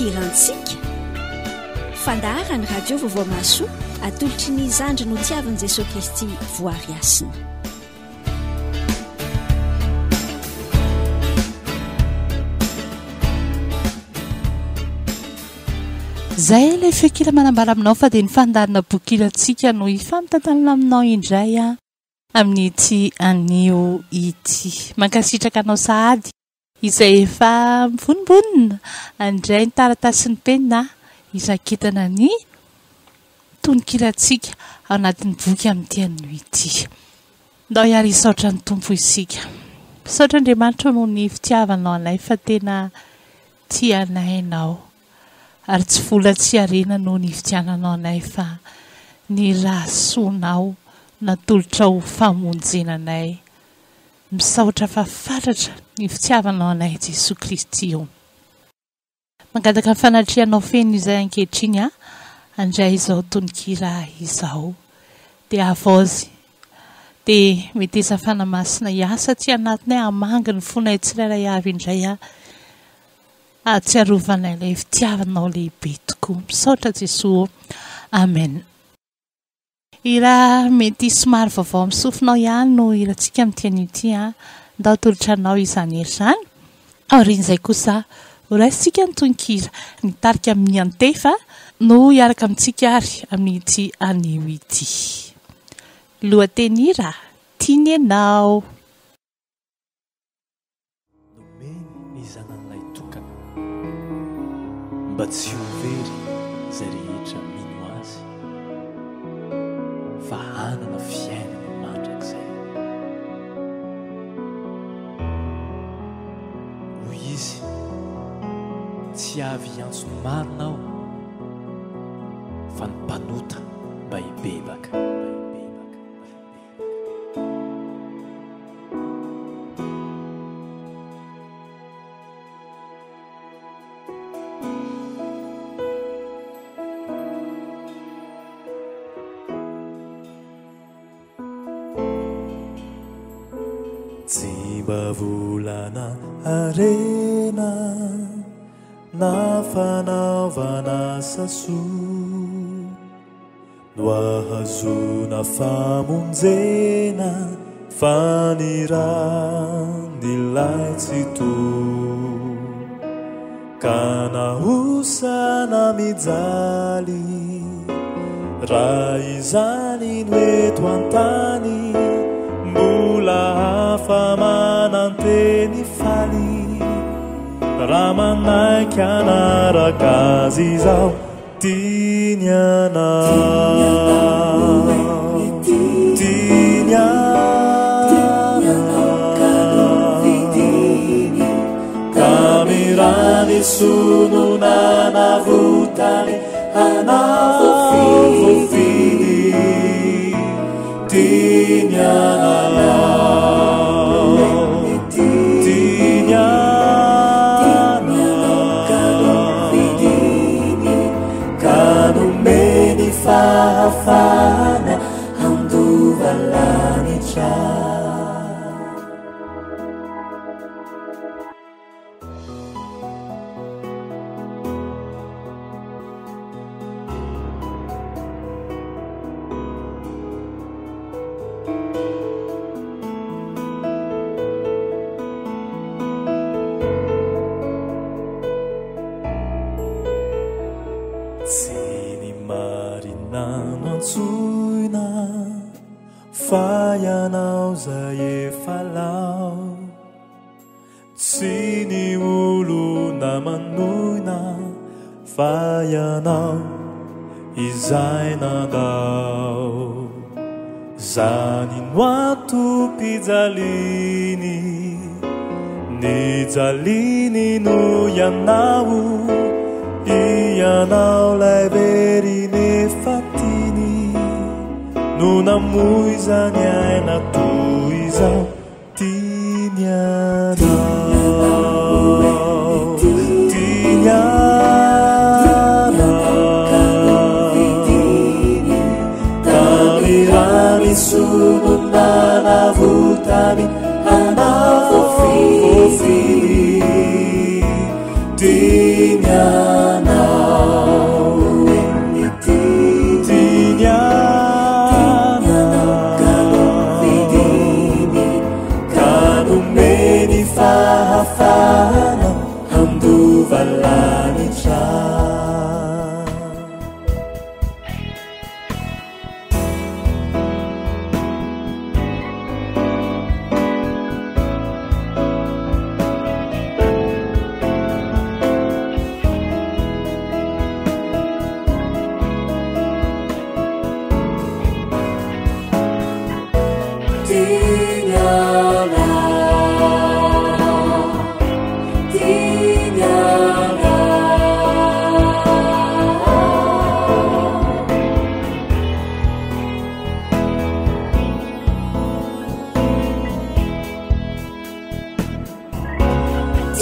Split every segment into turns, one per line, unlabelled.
pokirantsika fandaharany radio vaovao maso atolotry ny zandry no tiavan'i Jesosy Kristy voary asina.
Zay ilay fekila manambara aminao fa dia ny fandarina bokilantsika no ifampitantanana aminao indray amin'ity anio ity. Mankasitraka anao sahady izay efa mivonimbonina andray ny taratasy ny penina izakitana ny tonokilantsika ao anatin'ny boky amin'ity anio ity. Ndao iary isaotra ny tompo isika. Saotra Andriamanitra noho ny fitiavanao anay fa tena tianay ianao. Ary tsy vola tsy arena noho ny fitiananao anay fa ny raha soanao natolotra ho famonjenanay. Misaotra fa fatratra ny fitiavanao anay Jesosy Kristy io. Mangataka ny fanatrianao feno izay ankehitriny andray izao tononkira izao. Dia avozy. Dia metesa fanamasina iasa tsy anatinay hamangy ny fonay tsirairay avy indray atsiarovanay ilay fitiavanao lehibe tokoa. Misaotra Jesosy. Amen. Ira mety somary vaovao misofinao ihany no irantsika amin'ity anio ity ndao tolotranao izany hery izany. Aorian'izay kosa horaisitsika ny tononkira nitarika amin'ny antefa no hiaraka amintsika ary amin'ity anio ity. Lohateny ira tiany ianao.
Mba tsy hovery izay rehetra mino azy fa hanana fiainana mandrakizay. Hoy izy tsy avy antsony marinao fa ny mpanota mba hibebaka. Volana arena na fanaovana sasoa no ahazona famonjena fanirandilay tsy toa ka nahosana mijaly raha izany no eto antany mbola hafa mananteny faly raha manaiky anaraka azy izao tiany anao tiany anao ka mirany sonona navotany anao fidy tiany anao fahafana andovalanitra. Fa ianao zay efa lao tsy ny olona manoina fa ianao izay nandao zany no atom-pijaliny ny jaliny no ianao ianao lay verine fatiny no namoizany aina toy izao tiany anao tiany anao kamirany sonona navotany anao fofily tiany anao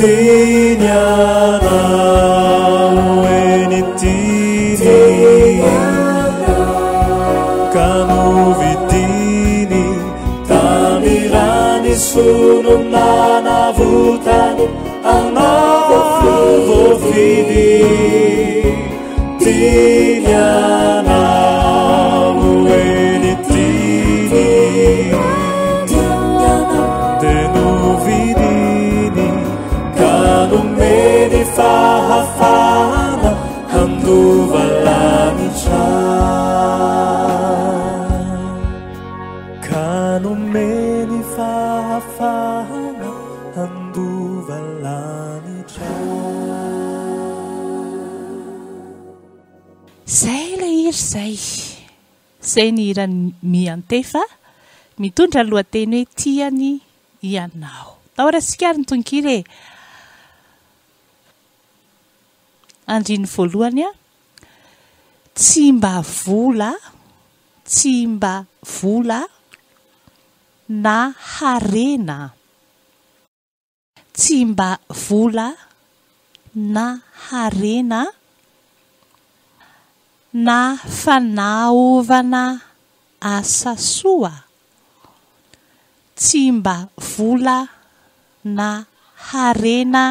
tianyanao eny tiny ka novidiny tamirany sononanavotany anao voafidy tianyanao eny tiny de novidiny ka nomeny fahafana handova lanitra ka nomeny fahafana handova lanitra.
Zay ilay hira zay. Zay ny hira miantefa mitondra lohateny hoe tiany ianao. Taora sikary ny tonkire. Andriny voalohany a. Tsy mba vola na harena. Tsy mba vola na harena na fanaovana asa soa. Tsy mba vola na harena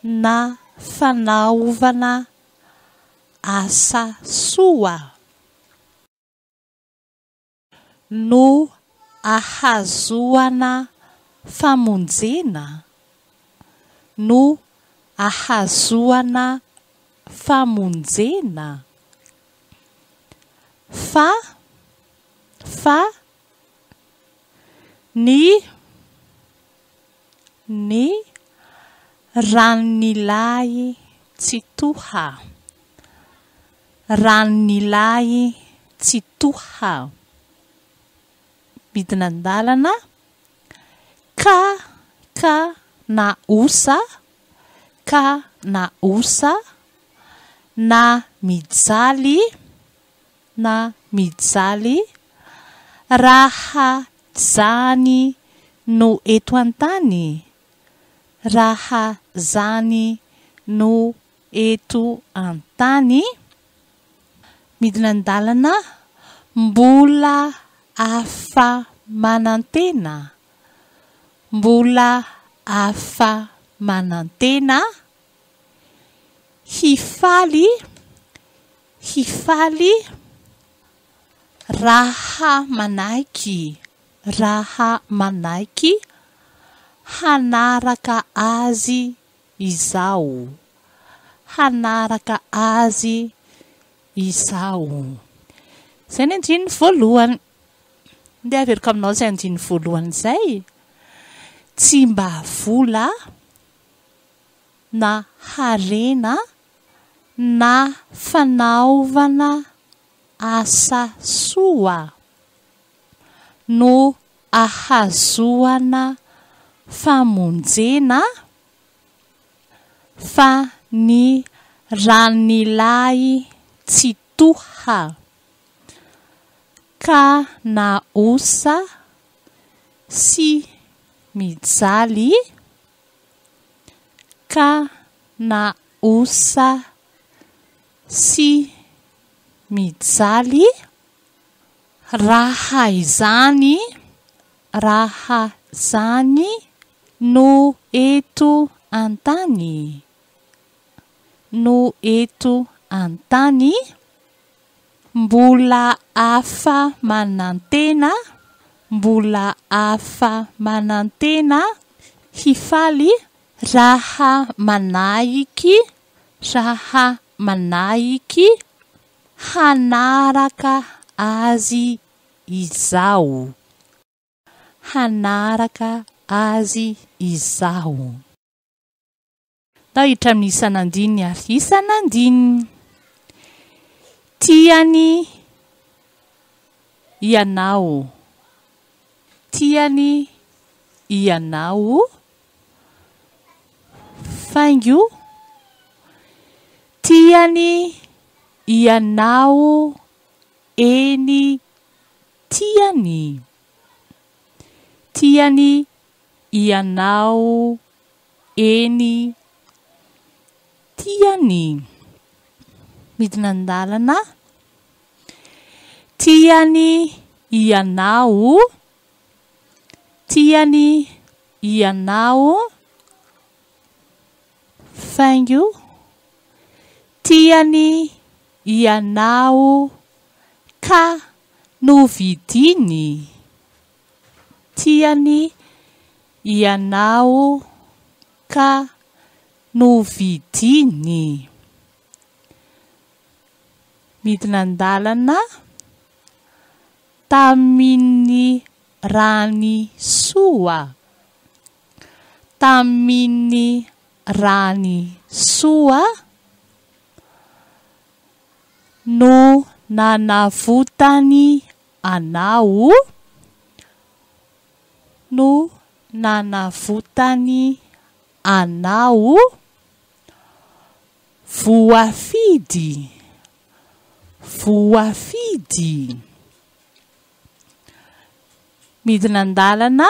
na fanaovana asa soa no ahazoana famonjena. No ahazoana famonjena. Fa ny ranon'ilay tsy toha. Ranon'ilay tsy toha. Midina andalana ka na osa na mijaly raha zany no eto antany. Raha zany no eto antany. Midina andalana mbola afa manantena. Mbola afa manantena. Hifaly raha manaiky hanaraka azy izao. Hanaraka azy izao. Zay ny andriny voalohany. Ndeha averiko aminao zay andriny voalohany zay. Tsy mba vola na harena na fanaovana asa soa no ahazoana famonjena. Fa ny ranon'ilay tsy toha. Ka na osa sy mijaly. Ka na osa sy mijaly raha zany no eto antany. No eto antany. Mbola afa manantena. Mbola afa manantena. Hifaly raha manaiky hanaraka azy izao. Hanaraka azy izao. Tahitra amin'ny isanandiny ary isanandiny. Tiany ianao. Tiany ianao. Faingo. Tiany ianao eny tiany. Tiany ianao eny tiany. Midina an-dalana. Tiany ianao. Tiany ianao. Faingo. Tiany ianao ka novidiny. Tiany ianao ka novidiny. Midina an-dalana. Tamin'ny rany soa. Tamin'ny rany soa no nanavotany anao. No nanavotany anao. Voafidy. Voafidy. Midina an-dalana.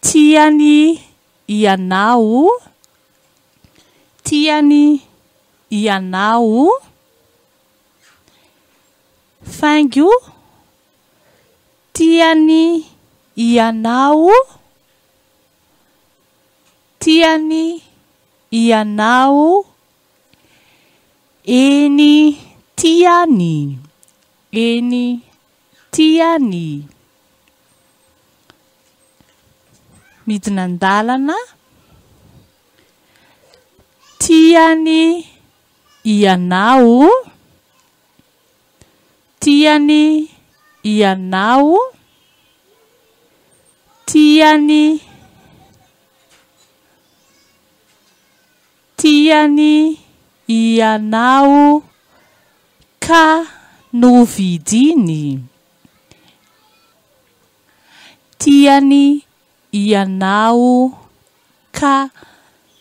Tiany ianao. Tiany ianao. Faingo. Tiany ianao. Tiany ianao. Eny tiany. Eny tiany. Midina an-dalana. Tiany ianao. Tiany ianao. Tiany. Tiany ianao ka novidiny. Tiany ianao ka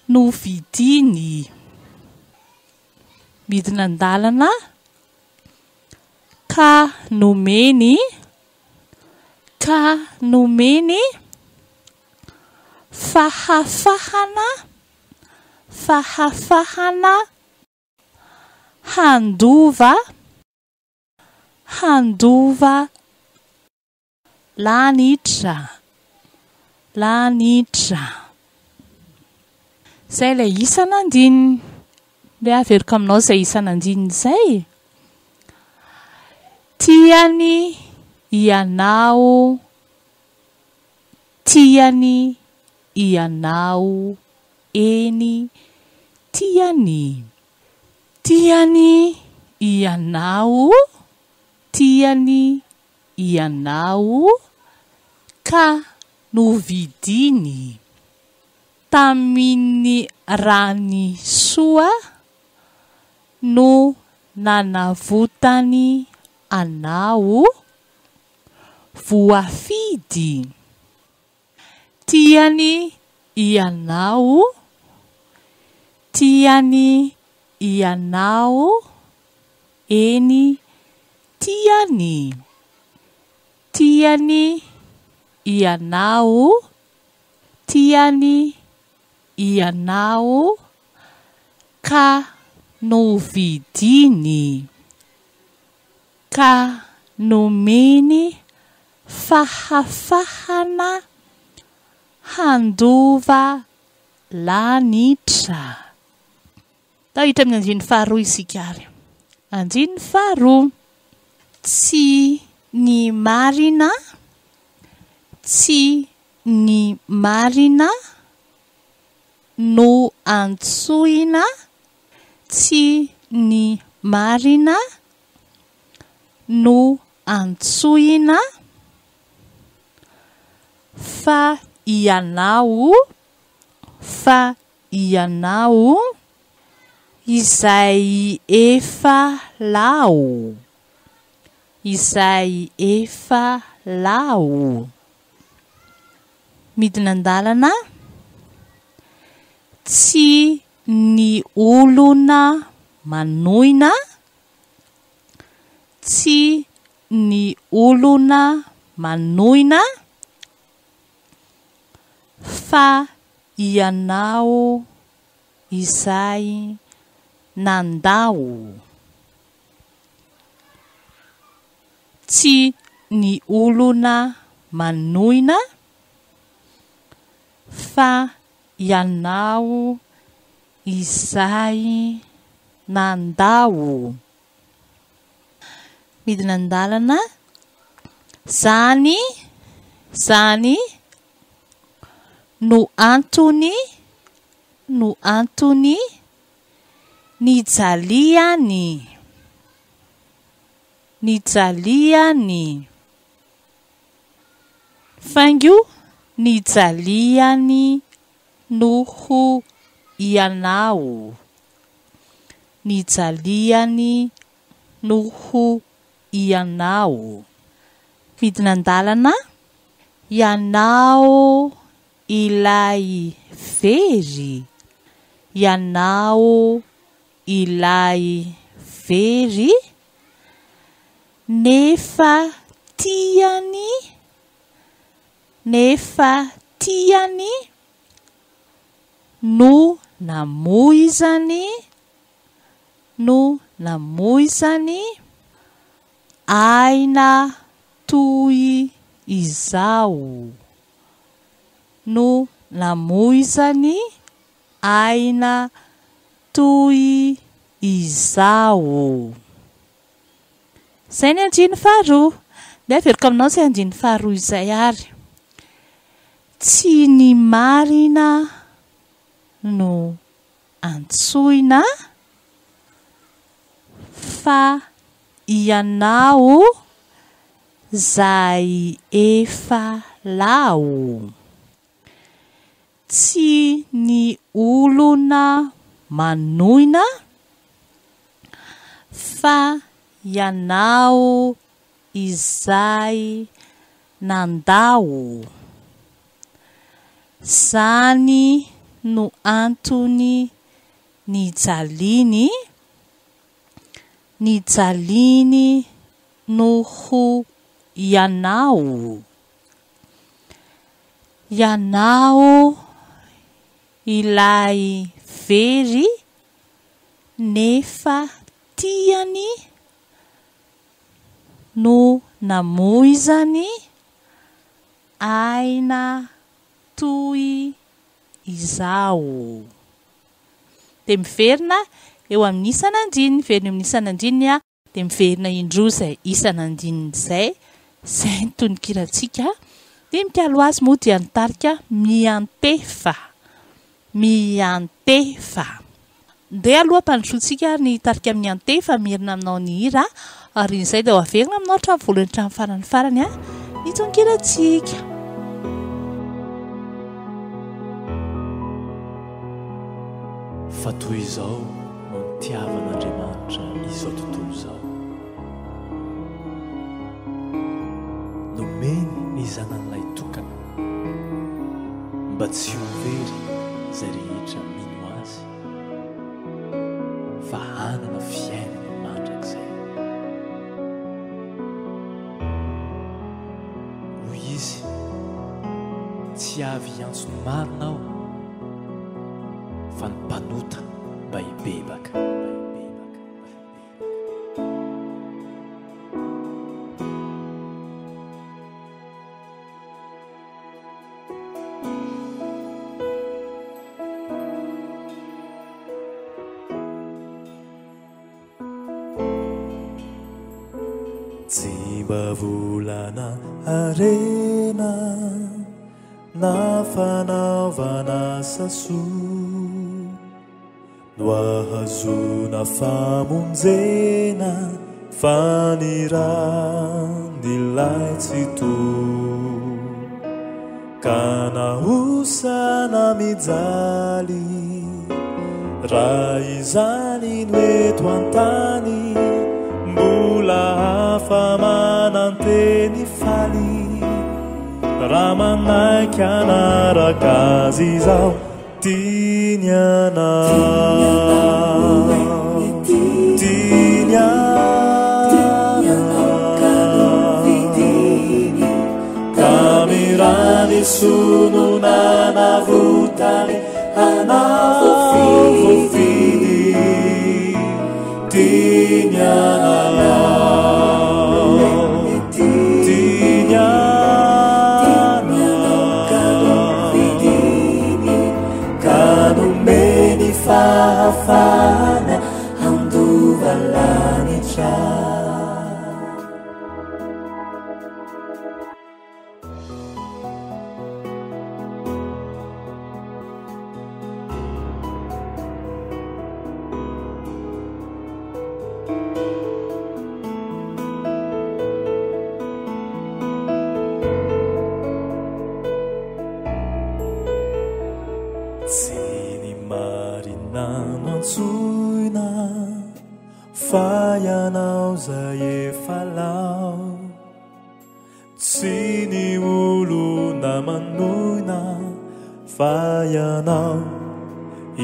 novidiny. Midina an-dalana. Ka nomeny. Ka nomeny. Fahafahana. Fahafahana. Handova. Handova. Lanitra. Lanitra. Zay ilay isan'andininy. Ilay averiko aminao izay isan'andininy izay. Tiany ianao. Tiany ianao. Eny tiany. Tiany ianao. Tiany ianao ka novidiny. Tamin'ny rany soa no nanavotany anao. Voafidy. Tiany ianao. Tiany ianao. Eny tiany. Tiany ianao. Tiany ianao ka novidiny. Ka nomeny fahafahana. Handova lanitra. Tahitra amin'ny andininy faharoa isika ary. Andininy faharoa. Tsy ny marina. Tsy ny marina no antsoina. Tsy ny marina no antsoina. Fa ianao. Fa ianao izay efa lao. Izay efa lao. Midina an-dalana. Tsy ny olona manoina. Tsy ny olona manoina. fa ianao izay nandao. Tsy ny olona manoina fa ianao izay nandao. Midina an-dalana. Zany no antony nijaliany. Faingo nijaliany noho ianao. Nijaliany noho ianao. Midina an-dalana. Ianao ilay very. Ianao ilay very. Nefa tiany no namoizany aina toy izao. No namoizany aina toy izao. Zay ny andiny faharoa. Dia averiko aminao izay andiny faharoa izay ary. Tsy ny marina no antsoina fa ianao zay efa lao. Tsy ny olona manoina fa ianao izay nandao. Zany no antony nijaliany noho ianao. Ianao ilay very nefa tiany no namoizany aina toy izao. Dia miverina eo amin'ny isan'andininy. Verina eo amin'ny isan'andininy dia miverina indroa izay isan'andininy izay. Izay ny tononkiratsika. Dia mikalo azy moa dia nitarika miantefa. Dia aloha mpandrosoantsika ny tarika amin'ny antefa mirina aminao ny hira. Ary izay dia ho averina aminao hatramin'ny voalohany hatramin'ny farany ny tononkiratsika.
Fa toy izao no nitiavan'Andriamanitra izao tontolo izao. Nomeny ny zanan'ilay tokana mba tsy ho very izay rehetra mino azy, fa hanana fiainana mandrakizay. Hoy izy, tsy avy antsony marina aho fa ny mpanota mba hibebaka.
Tsy mba volana arena na fanaovana sasoa no ahazona famonjena fanirandilay tsy toa ka nahosana mijaly raha izany no eto an-tany mbola hafa mananteny faly raha manaiky anaraka azy izao tiany anao ka mirany sonona lanitra Tsoina fa ianao zay efa lao tsy ny olona manoina fa ianao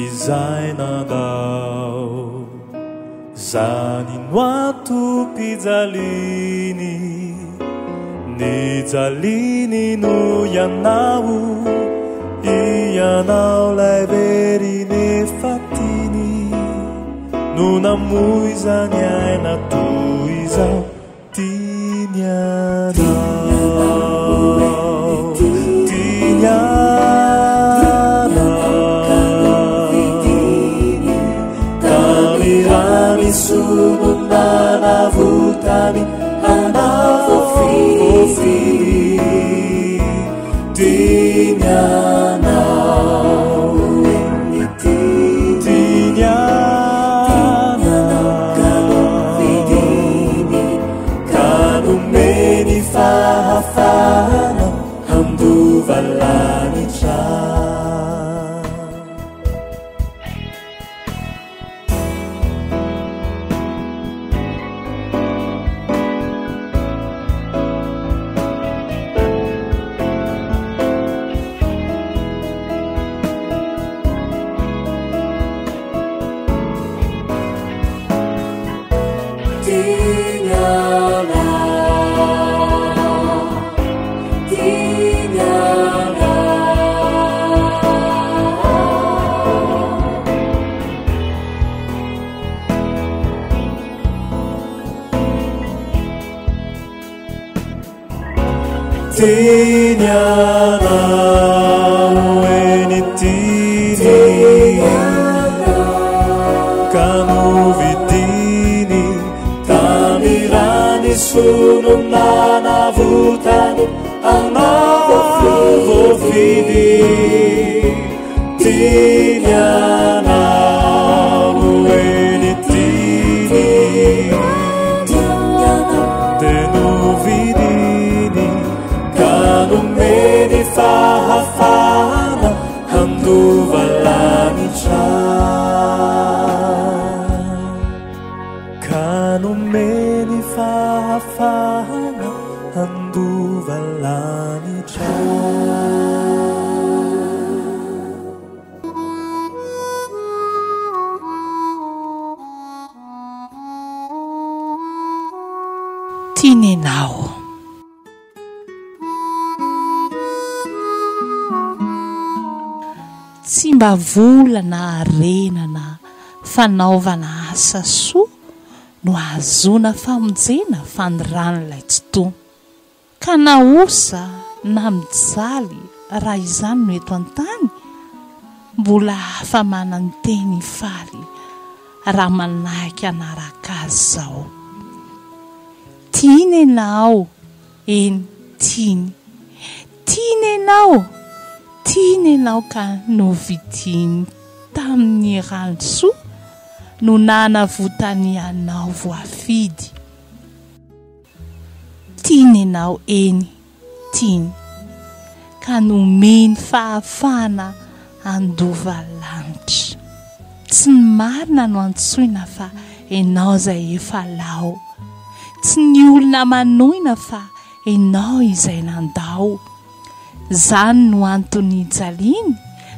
izay nandao zany no atom-pijaliny ny jaliny no ianao ianao lay veriny fatiny no namoizany aina toy izao tiany anao tiany anao tamirany sononana votany anao fofiny tiany anao tiany fahafana handova lanitra tiany anao eny tiny ka novidiny tamirany sononana votany anao vofidy tiany anao eny tiny de novidiny nomeny fahafana handova lanitra ka nomeny fahafana handova lanitra
tiany anao tsy mba volana arenana fanaovana asa soa no ahazona famonjena faniranoilay tsotoana ka na osa na mijaly raha izany no eto an-tany mbola hafa manany teny faly raha manahika anaraka azy zao tiany ianao eny tiany ianao tiany ianao ka novidiny tamin'ny ranosoa no nanavotany ianao voafidy tiany ianao eny tiany ka nomeny fahafana handova lanitra tsy ny marina no antsoina fa ianao izay efa lao tsy ny olona manoina fa ianao izay nandao zany no antony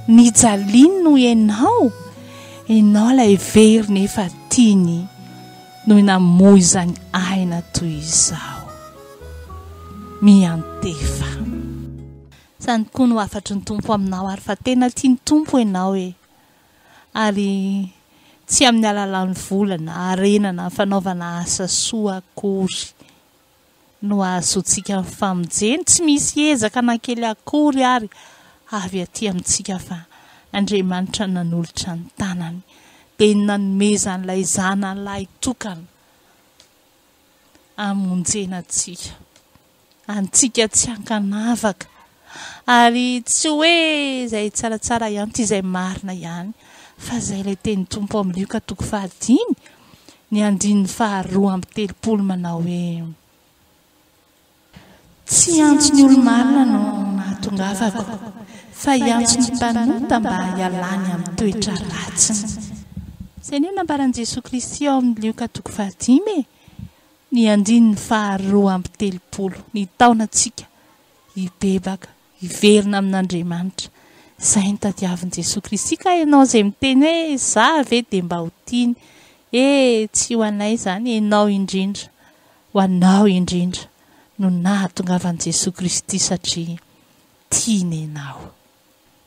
ny jaliny no ianao lay veriny efa tiany no namoizany aina toy izao miantefa zany koa no afatry ny tompo aminao ary fa tena tia ny tompo ianao ary tsy amin'ny alalan'ny volana arenana fanaovana asa soa akory no azontsika amin'ny famonjeny tsy misy ezaka nankely akory ary avy aty amintsika fa Andriamanitra nanolotra ny tanany dia nanomezan'ilay zanan'ilay tokana amonjenantsika antsika tsy ankanavaka ary tsy hoe izay tsaratsara ihany ty izay marina ihany fa izay ilay teny tompo amin'ny Luka 5 ny andininy 2:30 manao hoe tsy antso ny olo-marina no nahatongavako fa iantso ny mpanota mba hialany amin'ny toetra ratsiny. Izay ny nambaran'i Jesosy Kristy ao amin'ny Luka 5 ny andininy 2:30 ny taonantsika hibebaka hiverina amin'Andriamanitra. Izay ny tadiavin'i Jesosy Kristy ka ianao izay miteny hoe za ve dia mba ho tiany tsy ho anay izany ianao indrindra ho anao indrindra no nahatongavan'i Jesosy Kristy satria tiany ianao.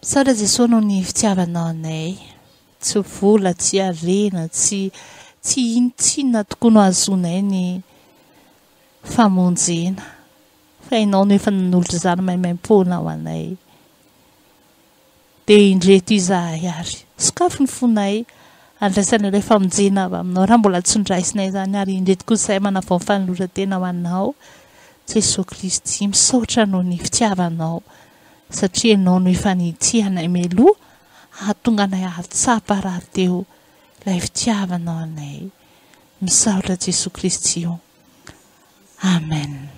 Misaotra Jesosy noho ny fitiavanao anay tsy vola tsy arena tsy inona tokoa no azonay ny famonjena fa ianao no efa nanolotra izany maimaim-poana ho anay dia indreto izahay ary sokafo ny fonay andraisan'ilay famonjena aminao raha mbola tsy ndraisinay izany ary indreto koa izay manavao ny fanoloran-tena ho anao Jesosy Kristy. Misaotra noho ny fitiavanao satria ianao no efa nitianay meloha hahatonga anay hahatsapa raha teo ilay fitiavanao anay. Misaotra Jesosy Kristy io. Amen.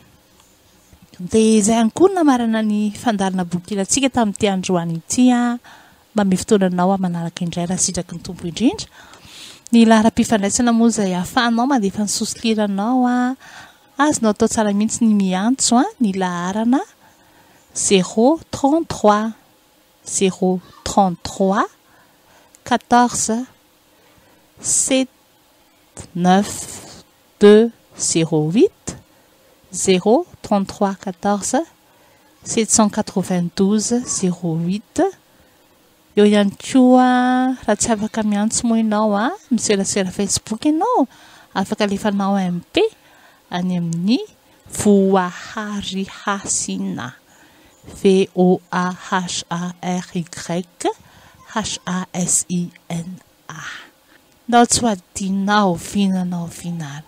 Dia izay ihany koa namarana ny fandarana boky ilantsika tamin'ity androany ity mba mifotoananao manaraka indray raha sitraky ny tompo indrindra. Ny laharam-pifandraisana moa izay ahafahanao mandefa ny sosokliranao azonao atao tsara mihitsy ny miantso ny laharana 033 033 14 79208 033 14 792 08. Eo ihany koa raha tsy afaka miantso moa ianao miserasera Facebook ianao afaka alefanao MP any amin'ny Voaharihasina VOAHARYHASINA. Ndao tsy ho adinao vinanao vinary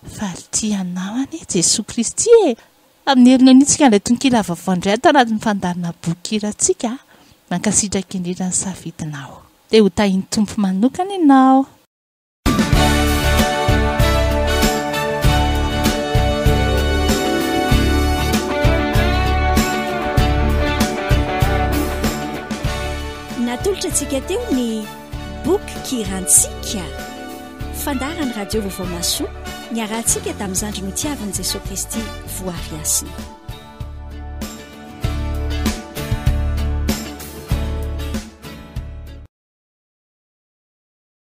fa tianao ani Jesosy Kristy amin'ny herin'ny tsika ilay tononkila vaovao indray atao anatin'ny fandarina boky irantsika mankasitraka indrindra ny safidinao dia ho tahiny tompo manokana ianao.
Natolotra antsika teo ny boky kirantsika fandaran'ny radio Vaovao Masoa niarahantsika tamin'ny zandry ny tiavan'i Jesosy Kristy voary asina.